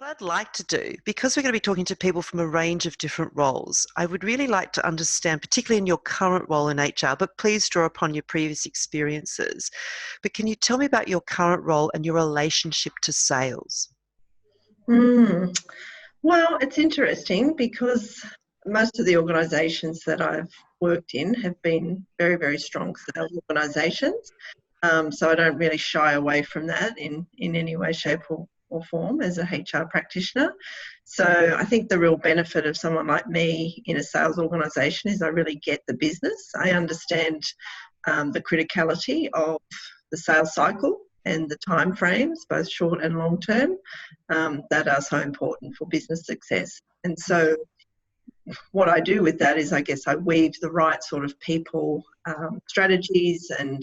What I'd like to do, because we're going to be talking to people from a range of different roles, I would really like to understand, particularly in your current role in HR, but please draw upon your previous experiences. But can you tell me about your current role and your relationship to sales? Mm. Well, it's interesting because most of the organisations that I've worked in have been very, very strong sales organisations. So I don't really shy away from that in any way, shape or form as a HR practitioner. So I think the real benefit of someone like me in a sales organisation is I really get the business. I understand the criticality of the sales cycle and the time frames, both short and long term, that are so important for business success. And so what I do with that is I guess I weave the right sort of people strategies and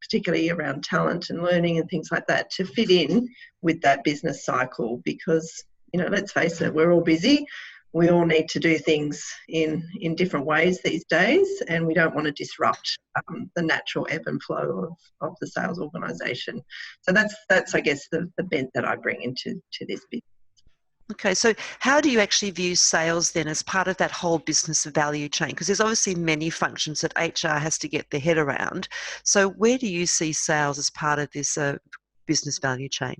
particularly around talent and learning and things like that to fit in with that business cycle because, let's face it, we're all busy. We all need to do things in different ways these days, and we don't want to disrupt the natural ebb and flow of the sales organisation. So that's I guess, the bent that I bring into this business. Okay, so how do you actually view sales then as part of that whole business value chain? Because there's obviously many functions that HR has to get their head around. So where do you see sales as part of this business value chain?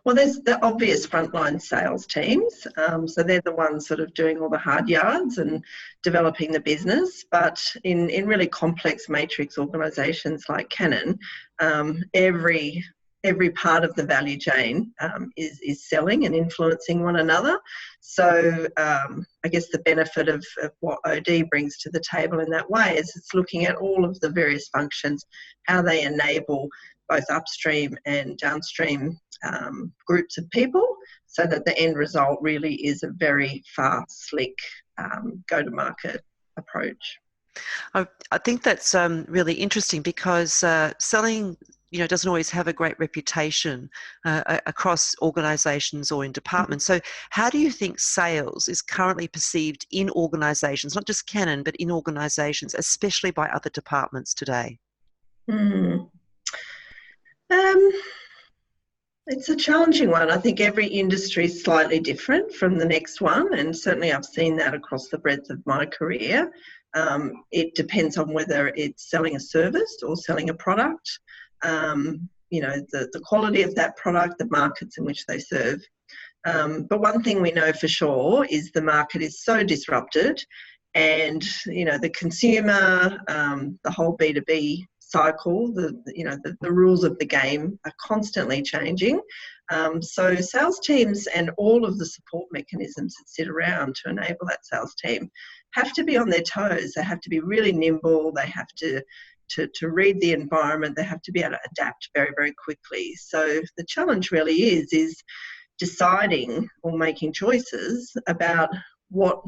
Well, there's the obvious frontline sales teams. So they're the ones sort of doing all the hard yards and developing the business. But in really complex matrix organisations like Canon, every part of the value chain is selling and influencing one another. So I guess the benefit of what OD brings to the table in that way is it's looking at all of the various functions, how they enable both upstream and downstream groups of people so that the end result really is a very fast, slick go-to-market approach. I think that's really interesting because selling doesn't always have a great reputation across organisations or in departments. So how do you think sales is currently perceived in organisations, not just Canon, but in organisations, especially by other departments today? It's a challenging one. I think every industry is slightly different from the next one, and certainly I've seen that across the breadth of my career. It depends on whether it's selling a service or selling a product, the quality of that product, the markets in which they serve. But one thing we know for sure is the market is so disrupted and, the consumer, the whole B2B cycle, the rules of the game are constantly changing. So sales teams and all of the support mechanisms that sit around to enable that sales team have to be on their toes. They have to be really nimble. They have to read the environment. They have to be able to adapt very, very quickly. So the challenge really is deciding or making choices about what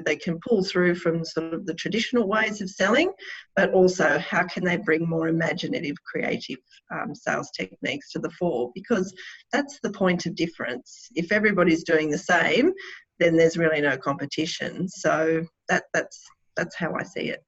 they can pull through from sort of the traditional ways of selling, but also how can they bring more imaginative, creative sales techniques to the fore, because that's the point of difference. If everybody's doing the same, then there's really no competition. So that's how I see it.